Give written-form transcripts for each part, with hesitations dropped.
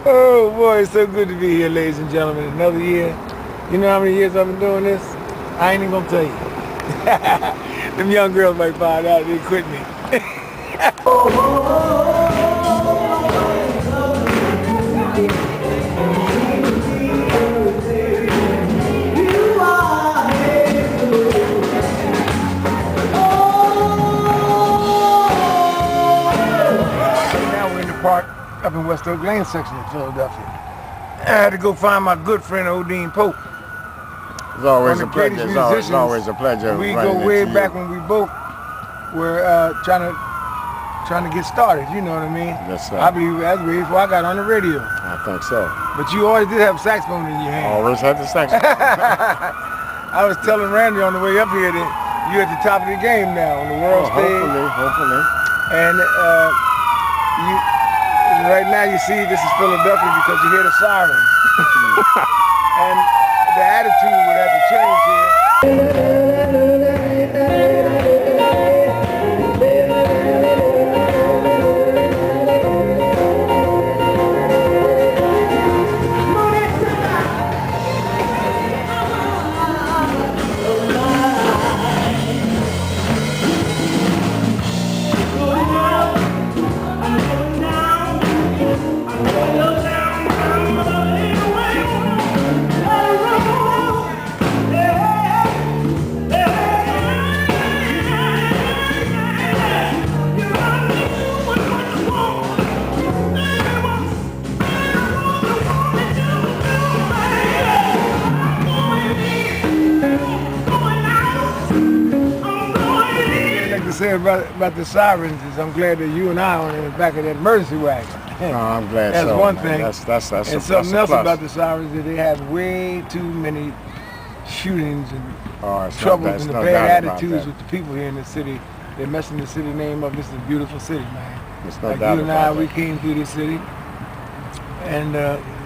Oh boy, it's so good to be here, ladies and gentlemen. Another year. You know how many years I've been doing this? I ain't even gonna tell you. Them young girls might find out they quit me. Now we're in the park up in West Oak Lane section of Philadelphia. I had to go find my good friend Odean Pope. It's always a pleasure. It's always a pleasure. We go way back when we both were trying to get started. You know what I mean? Yes, sir. I believe that's way before I got on the radio. I think so. But you always did have a saxophone in your hand. Always had the saxophone. I was telling Randy on the way up here that you're at the top of the game now on the world stage. Hopefully. And right now you see this is Philadelphia because you hear the sirens. And the attitude would have to change here. Say about the sirens is I'm glad that you and I are in the back of that emergency wagon. Oh, I'm glad that's so. One man. thing. That's and something else about the sirens is they have way too many shootings and troubles and the bad attitudes with the people here in the city. They're messing the city name up. This is a beautiful city, man. There's no like doubt you and about I, we came through this city, and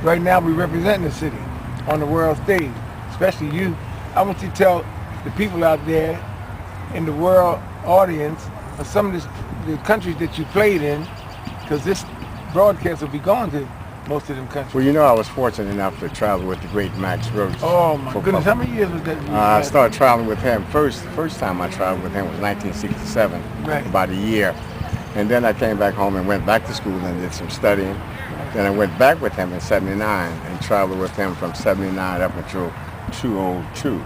right now we represent the city on the world stage. Especially you. I want you to tell the people out there in the world audience of some of the countries that you played in, because this broadcast will be going to most of them countries. Well, you know, I was fortunate enough to travel with the great Max Roach. Oh my goodness, how many years was that? I started traveling with him. First time I traveled with him was 1967, right. About a year. And then I came back home and went back to school and did some studying. Right. Then I went back with him in 79 and traveled with him from 79 up until 2002.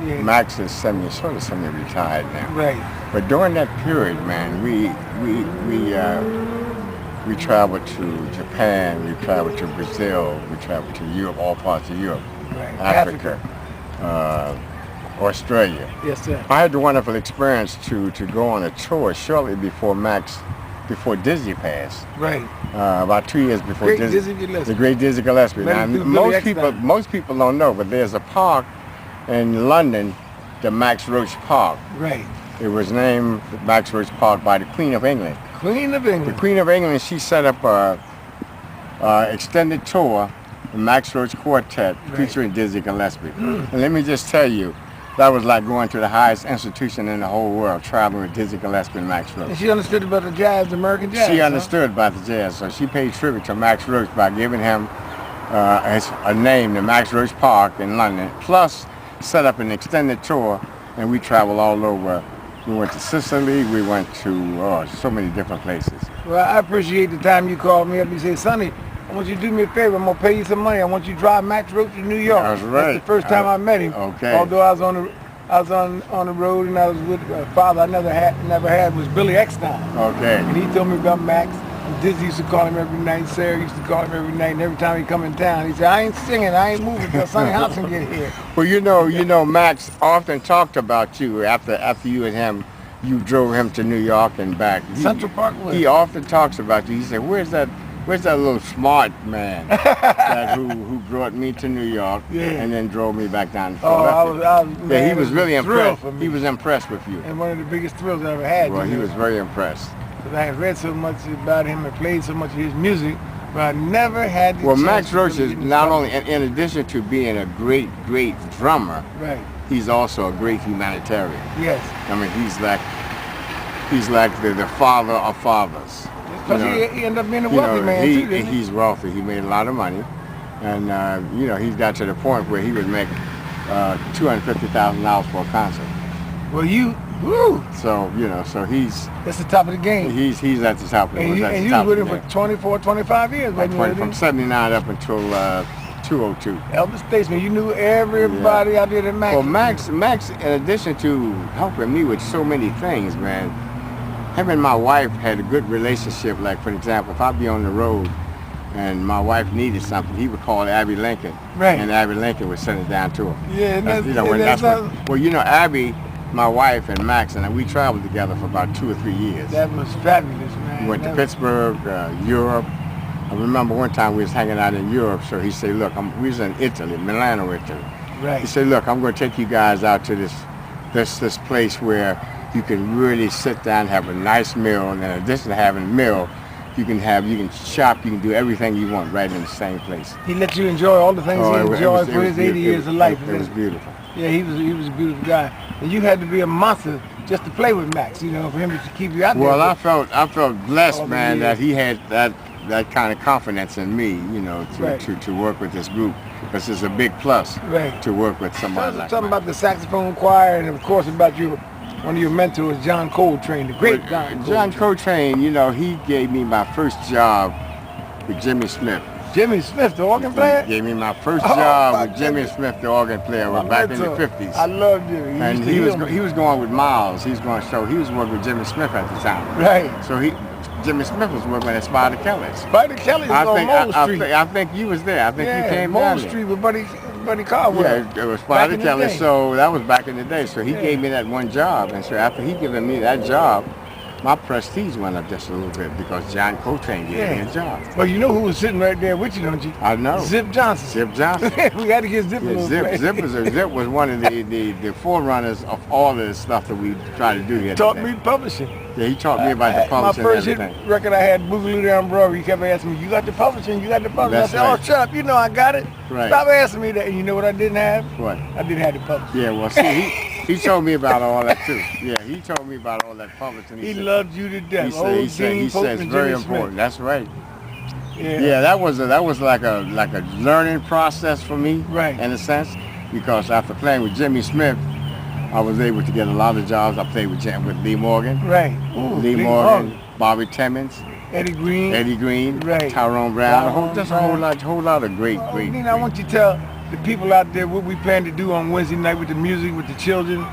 Yeah. Max is semi-retired now. Right. But during that period, man, we traveled to Japan, we traveled to Brazil, we traveled to Europe, all parts of Europe, right. Africa. Australia. Yes, sir. I had the wonderful experience to go on a tour shortly before Dizzy passed. Right. About 2 years before Dizzy Gillespie. The great Dizzy Gillespie. Now, most people don't know, but there's a park in London, the Max Roach Park. Right. It was named Max Roach Park by the Queen of England. Queen of England. The Queen of England, she set up a extended tour, the Max Roach Quartet, featuring Dizzy Gillespie. And let me just tell you, that was like going to the highest institution in the whole world, traveling with Dizzy Gillespie and Max Roach. And she understood about the jazz, American jazz. She understood about the jazz, so she paid tribute to Max Roach by giving him a name, the Max Roach Park in London, plus set up an extended tour, and we traveled all over. We went to Sicily, we went to so many different places. Well, I appreciate the time you called me up and said, Sonny, I want you to do me a favor. I'm going to pay you some money. I want you to drive Max Roach to New York. That's right. That's the first time I met him. Okay. Although I was on the road and I was with a father I never had was Billy Eckstein. Okay. And he told me about Max. And Dizzy used to call him every night. Sarah used to call him every night. And every time he come in town, he said, I ain't singing. I ain't moving till Sonny Hopson get here. Well, you know, Max often talked about you after you and him. You drove him to New York and back. Central Park. He often talks about you. He said, "Where's that little smart man who brought me to New York and then drove me back down to Philadelphia?" He was really impressed. He was impressed with you. And one of the biggest thrills I ever had. Well, he was very impressed. Because I had read so much about him and played so much of his music, but I never had the chance. Max Roach is not only, in addition to being a great drummer, right, he's also a great humanitarian. Yes. I mean, he's like the father of fathers. That's Plus, he ended up being a wealthy man too, didn't he? He's wealthy. He made a lot of money, and he's got to the point where he would make $250,000 for a concert. Well, woo. So so that's the top of the game. He's at the top of the game. And you was with him for 24, 25 years, from '79 up until 202. Elder statesman, you knew everybody out there at Max. Well, Max, in addition to helping me with so many things, man, him and my wife had a good relationship. Like, for example, if I'd be on the road and my wife needed something, he would call Abby Lincoln, right? And Abby Lincoln would send it down to her. Yeah, Abby, my wife, and Max, and we traveled together for about 2 or 3 years. That was fabulous, man. We went to Pittsburgh, Europe. I remember one time we was hanging out in Europe, so he said, look, we was in Italy, Milano, Italy. Right. He said, look, I'm going to take you guys out to this place where you can really sit down and have a nice meal, and in addition to having a meal, you can shop, you can do everything you want right in the same place. He let you enjoy all the things he enjoyed for his 80 years of life. It was beautiful. Yeah, he was a beautiful guy. And you had to be a monster just to play with Max, for him to keep you out there. Well, I felt blessed, man, that he had that kind of confidence in me, to work with this group, because it's a big plus to work with somebody like that. Talking about the saxophone choir, and of course about one of your mentors, John Coltrane, the great John Coltrane. He gave me my first job with Jimmy Smith. Jimmy Smith, the organ player? He gave me my first job with Jimmy Smith, the organ player, back in the 50s. I love Jimmy. And he was going with Miles. He was working with Jimmy Smith at the time. Right. So Jimmy Smith was working at Spider Kelly's. Spider Kelly's on Mole Street. I think you was there. I think you came Mole down Street with Buddy Caldwell. Yeah, it was Spider Kelly. So that was back in the day. So he gave me that one job. And so after he given me that job, my prestige went up just a little bit because John Coltrane gave me a job. Well, you know who was sitting right there with you, don't you? I know. Zip Johnson. Zip Johnson. We had to get Zip a little bit. Zip was one of the forerunners of all of the stuff that we try to do here. Taught me publishing. Yeah, he taught me about the publishing. My first hit record I had, Boogaloo Down Broadway. He kept asking me, "You got the publishing? You got the publishing?" That's I said, "Oh, shut up! I got it." Right. Stop asking me that. And you know what I didn't have? What? I didn't have the publishing. Yeah, well, see, he told me about all that too. Yeah, he told me about all that publishing. He loved you to death. He said it's very important. That's right. Yeah, that was like a learning process for me, right? In a sense, because after playing with Jimmy Smith, I was able to get a lot of jobs. I played with Lee Morgan, right? Lee Morgan, Bobby Timmons, Eddie Green, right? Tyrone Brown, a whole lot of great. I want you to tell the people out there what we plan to do on Wednesday night with the music, with the children.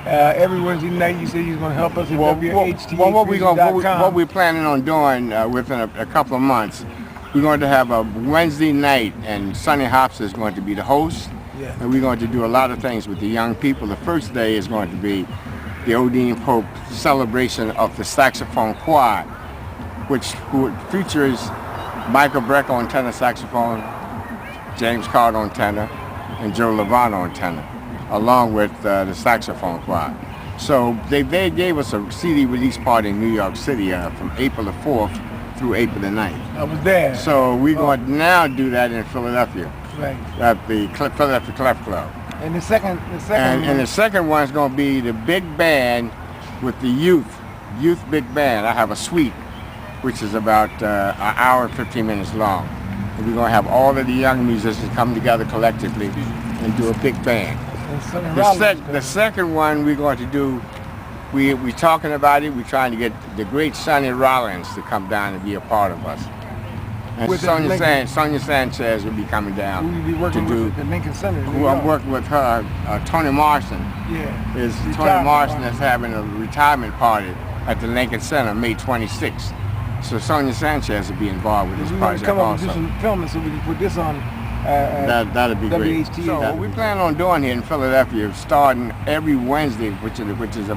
Every Wednesday night, you said you was going to help us at WHTA. What we're planning on doing within a couple of months, we're going to have a Wednesday night, and Sonny Hopson is going to be the host. Yeah. And we're going to do a lot of things with the young people. The first day is going to be the Odean Pope celebration of the saxophone choir, which features Michael Breck on tenor saxophone, James Carter on tenor, and Joe Lovano on tenor, along with the saxophone choir. So they gave us a CD release party in New York City from April the 4th through April the 9th. I was there. So we're going to now do that in Philadelphia. Right. At the Philadelphia Clef Club. And the second and the second one is going to be the big band with the youth big band. I have a suite, which is about an hour and 15 minutes long. And we're going to have all of the young musicians come together collectively and do a big band. The second one we're going to do, we're talking about it. We're trying to get the great Sonny Rollins to come down and be a part of us. And Sonia Sanchez will be coming down. Who you be working with at the Lincoln Center? Who I'm working with her, Tony Marson. Yeah. Tony Marson is having a retirement party at the Lincoln Center May 26th. So Sonia Sanchez will be involved with this project come also. Up and do some filming so we can put this on. That'd be great. So what we plan on doing here in Philadelphia, starting every Wednesday, which is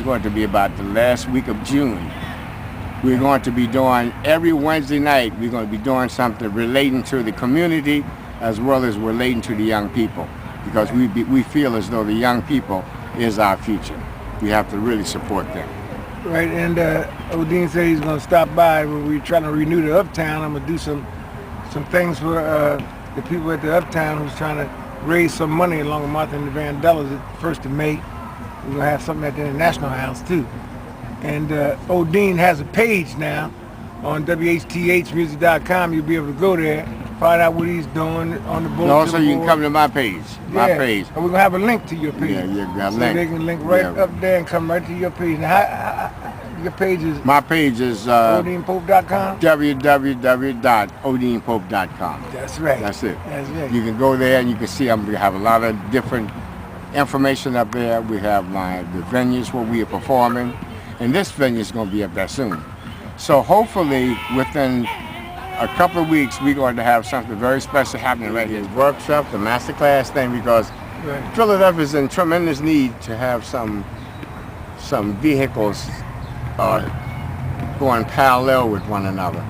going to be about the last week of June. We're going to be doing every Wednesday night. We're going to be doing something relating to the community as well as relating to the young people, because we feel as though the young people is our future. We have to really support them. Right, and Odean said he's going to stop by when we're trying to renew the Uptown. I'm going to do some things for the people at the Uptown who's trying to raise some money along with Martha and the Vandellas at the 1st of May. We're going to have something at the International House too. And Odean has a page now on WHTHmusic.com. You'll be able to go there, find out what he's doing on the board. And also, you can come to my page. My page. And we're going to have a link to your page. Yeah, you got a so link. They can link right up there and come right to your page. Now, your page is... My page is... OdeanPope.com? www.OdeanPope.com. That's right. That's it. That's right. You can go there and you can see we have a lot of different information up there. We have the venues where we are performing. And this venue is going to be up there soon. So hopefully within a couple of weeks we're going to have something very special happening right here. Workshop, the masterclass thing, because Philadelphia is in tremendous need to have some vehicles going parallel with one another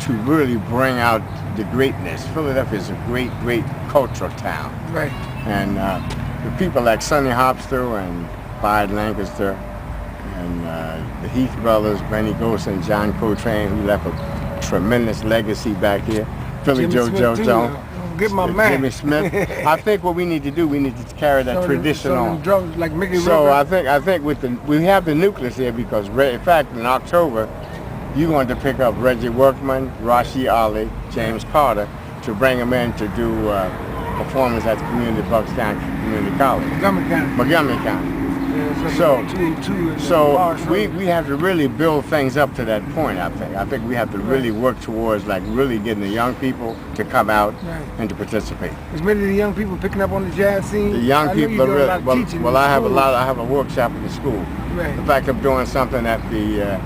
to really bring out the greatness. Philadelphia is a great, great cultural town. Right. And the people like Sonny Hopson and Clyde Lancaster and the Heath brothers, Benny Ghost and John Coltrane, who left a tremendous legacy back here. Philly Joe Jones. Get my man. Jimmy Smith. I think what we need to do, we need to carry that tradition on. Drums like Mickey So River. I think we have the nucleus here because in fact in October you're going to pick up Reggie Workman, Rashi Ali, James Carter to bring them in to do performance at the Buckstown Community College. Montgomery County. So we have to really build things up to that point. I think we have to really work towards like really getting the young people to come out and to participate. Is many of the young people picking up on the jazz scene? The young people are really well. I have I have a workshop in the school. Right. In fact, I'm doing something at the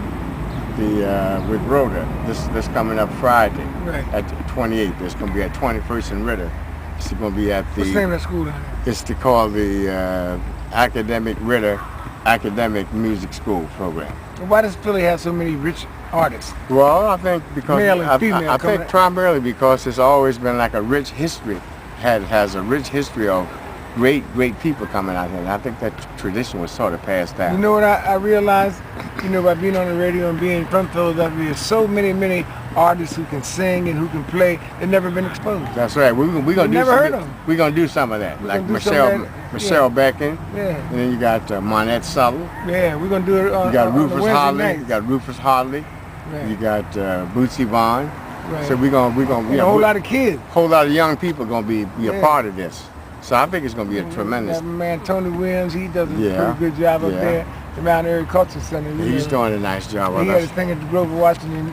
with Rhoda this coming up Friday at the 28th. It's going to be at 21st and Ritter. It's going to be at the. What's the name of that school? It's called the Academic Ritter Academic Music School program. Why does Philly have so many rich artists? Well, I think because male and female. I think primarily because it's always been like a rich history. Has a rich history of great people coming out here. And I think that tradition was sort of passed down. You know what I realized? By being on the radio and being from Philadelphia, there's so many artists who can sing and who can play. They've never been exposed. That's right. We're gonna do never heard of them. We're gonna do some of that, like Michelle Beckin. Yeah. And then you got Monette Suttle. Yeah, we're gonna do it on. You got Rufus Wednesday Harley. nights. You got Rufus Harley. Right. You got Bootsy Vaughn. Right. So we're gonna a whole lot of kids. Whole lot of young people gonna be a part of this. So I think it's gonna be a tremendous. That man Tony Williams, he does a pretty good job up there. The Mount Airy Culture Center. He's doing a nice job. He had a thing at the Grover Washington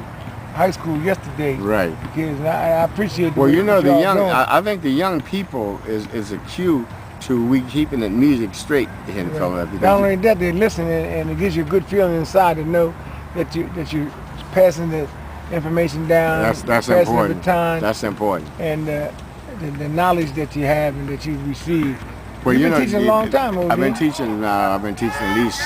High School yesterday. Right. Kids, and I appreciate. Well, the young. I think the young people is a cue to we keeping the music straight here in Philadelphia. Not only that, they listen and it gives you a good feeling inside to know that you're passing the information down. That's important. The time. That's important. And the knowledge that you have and that you've received. Well, You've been teaching a long time, I've been teaching at least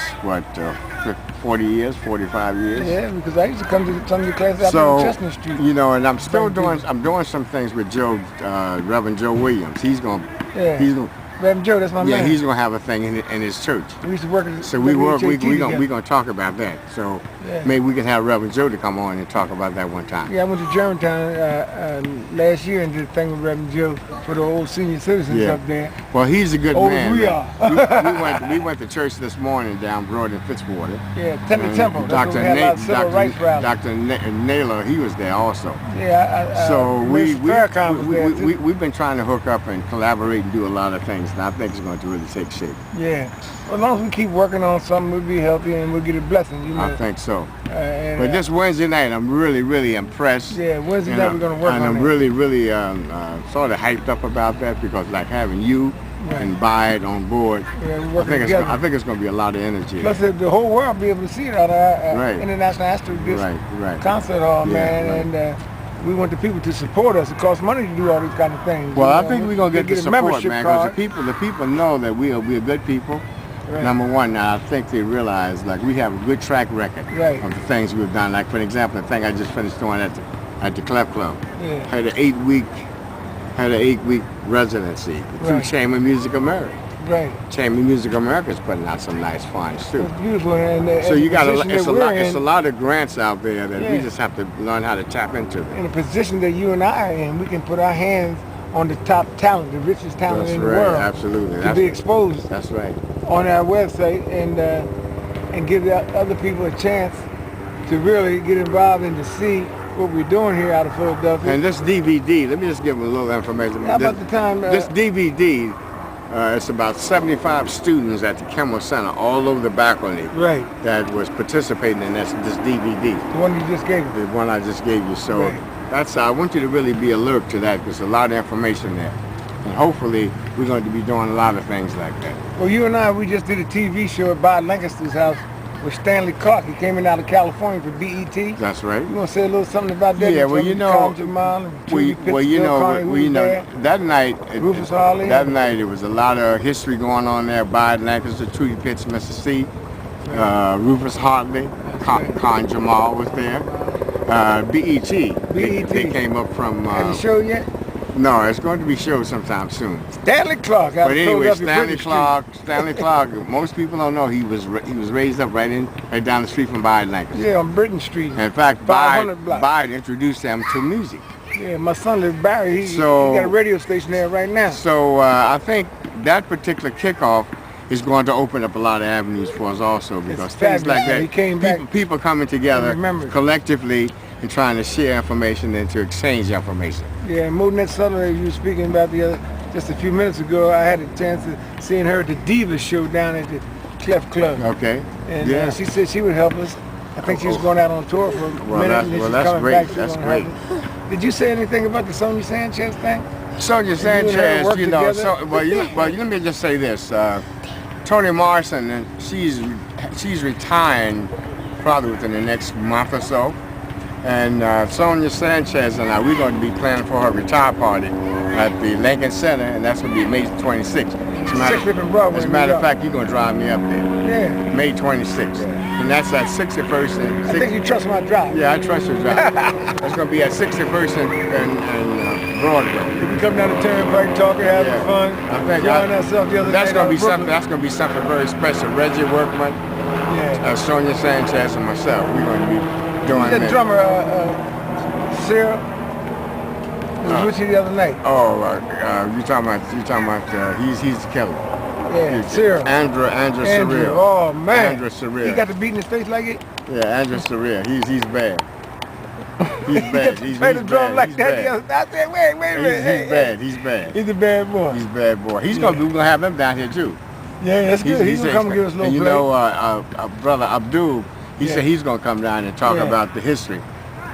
40 years, 45 years. Yeah, because I used to come to some of the classes out on Chestnut Street. And I'm still doing some things with Reverend Joe Williams. He's going. Reverend Joe, that's my man. Yeah, he's gonna have a thing in his church. We used to work at. So we're gonna talk about that. So maybe we can have Reverend Joe to come on and talk about that one time. Yeah, I went to Germantown last year and did a thing with Reverend Joe for the old senior citizens up there. Well, he's a good man. We are. we went to church this morning down Broad in Fitzwater. Yeah, Temple. Dr. Naylor, he was there also. Yeah. So we've been trying to hook up and collaborate and do a lot of things. And I think it's going to really take shape. Yeah. Well, as long as we keep working on something, we'll be healthy and we'll get a blessing. I think so. But this Wednesday night, I'm really impressed. Yeah, Wednesday night we're going to work on it. And I'm really sort of hyped up about that because like having you and Bide on board, I think it's going to be a lot of energy. Plus the whole world will be able to see it at our International Astor Concert Hall, man. And we want the people to support us. It costs money to do all these kind of things. Well, I think we're going to get the support, man, because the people know that we are good people. Right. Number one, now I think they realize like we have a good track record of the things we've done. Like for example, the thing I just finished doing at the Clef Club. Had an 8-week residency through Chamber Music America. Right. Chamber Music America is putting out some nice finds too. It's beautiful. So you got it's a lot of grants out there that we just have to learn how to tap into. In the position that you and I are in, we can put our hands on the top talent, the richest talent in the world. Absolutely. To be exposed. That's right. On our website and give the other people a chance to really get involved and to see what we're doing here out of Philadelphia. And this DVD, let me just give them a little information. How about the time? This DVD, it's about 75 students at the Kimmel Center all over the Bacchanal Right. that was participating in this DVD. The one you just gave me. The one I just gave you. So Right. that's I want you to really be alert to that because there's a lot of information there. And hopefully we're going to be doing a lot of things like that. Well, you and I, we just did a TV show at Bob Lancaster's house with Stanley Clark. He came in out of California for BET. That's right. You want to say a little something about that? Yeah, well, you know, that night, Rufus Harley. That night it was a lot of history going on there. Bob Lancaster, Trudy Pitts, Mr. C, Rufus Hartley, Con Jamal was there. BET. They came up from. Have you show yet? No, it's going to be shown sometime soon. Stanley Clark. But anyway, Stanley Clark. Most people don't know he was raised up right down the street from Bide Lancaster. Yeah, on Britain Street. And in fact, Bide introduced them to music. Yeah, my son lives Barry. He got a radio station there right now. So I think that particular kickoff is going to open up a lot of avenues for us also because things like that. He came back. People coming together collectively and trying to share information and to exchange information. Yeah, Monet Sutherland, you were speaking about just a few minutes ago. I had a chance of seeing her at the Divas show down at the Clef Club. Okay. And she said she would help us. I think she was going out on tour for a minute and then she's coming back. That's great. Did you say anything about the Sonny Sanchez thing? Sonny Sanchez, you know, let me just say this. Toni Morrison, she's retiring probably within the next month or so. And Sonia Sanchez and I, we're going to be planning for her retire party at the Lincoln Center, and that's going to be May 26th. As a matter of fact, you're going to drive me up there. Yeah. May 26th. Yeah. And that's at 61st and... I think you trust my drive. Yeah, I trust your drive. That's going to be at 61st and Broadway. We come down the Turnpike talking, having fun. Enjoying ourselves the other that's night. That's going to be something very special. Reggie Workman, Sonia Sanchez, and myself. We're going to be doing that. Drummer, Sarah, was with you the other night. Oh, you talking about? He's the killer. Yeah, Sarah. Andrew Surreal. Oh man. Andrew Surreal. He got the beat in his face like it. Yeah, Andrew Surreal. He's bad. He's bad. He's play the drum like that. I said, wait a minute. He's bad. He's a bad boy. He's a bad boy. We're gonna have him down here too. Yeah, that's good. He's gonna come and give us a little play. You know, brother Abdul. He said he's going to come down and talk about the history.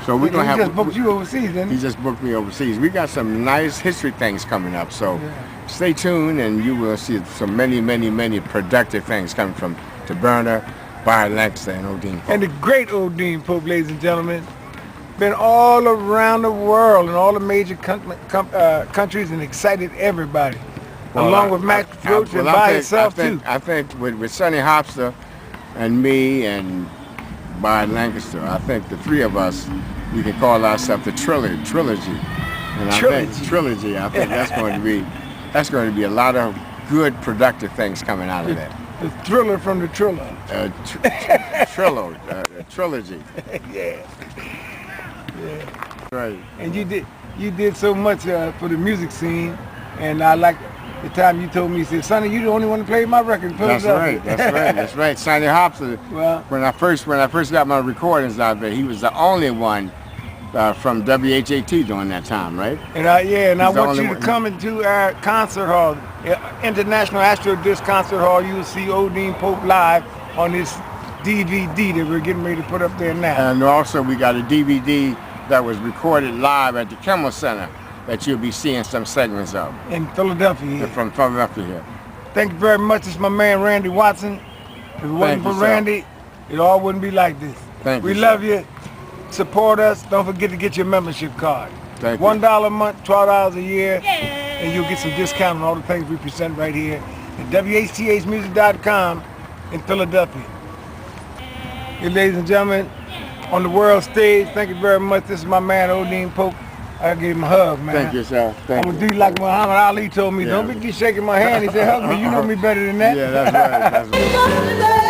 So we're going to have... He just booked you overseas, didn't he? He just booked me overseas. We got some nice history things coming up. So stay tuned and you will see some many productive things coming from Taberna, Bide Lancaster, and Odean Pope. And the great Odean Pope, ladies and gentlemen. Been all around the world in all the major countries and excited everybody. Well, along with Max Roach and by himself, too. I think with Sonny Hopson and me and Bide Lancaster, I think the three of us, we can call ourselves the trilogy. And I think that's going to be a lot of good, productive things coming out of that. The thriller from the Triller. Trilogy. Yeah. Right. And you did so much for the music scene, and I like the time you told me, you said, Sonny, you the only one to play my record. That's right. Sonny Hopson. Well, when I first got my recordings out there, he was the only one from WHAT during that time, right? And I want you to come into our concert hall, International Astro Disc Concert Hall. You will see Odean Pope live on this DVD that we're getting ready to put up there now. And also we got a DVD that was recorded live at the Kimmel Center that you'll be seeing some segments of. In Philadelphia. From Philadelphia here. Thank you very much. It's my man Randy Watson. If it wasn't for Randy, it all wouldn't be like this. We love you. Support us. Don't forget to get your membership card. $1 a month, $12 a year, and you'll get some discount on all the things we present right here at WHTHmusic.com in Philadelphia. Hey, ladies and gentlemen, on the world stage, thank you very much. This is my man Odean Pope. I gave him a hug, man. Thank you, sir. I'm going to do like Muhammad Ali told me. Don't be shaking my hand. He said, hug me. You know me better than that. Yeah, that's right.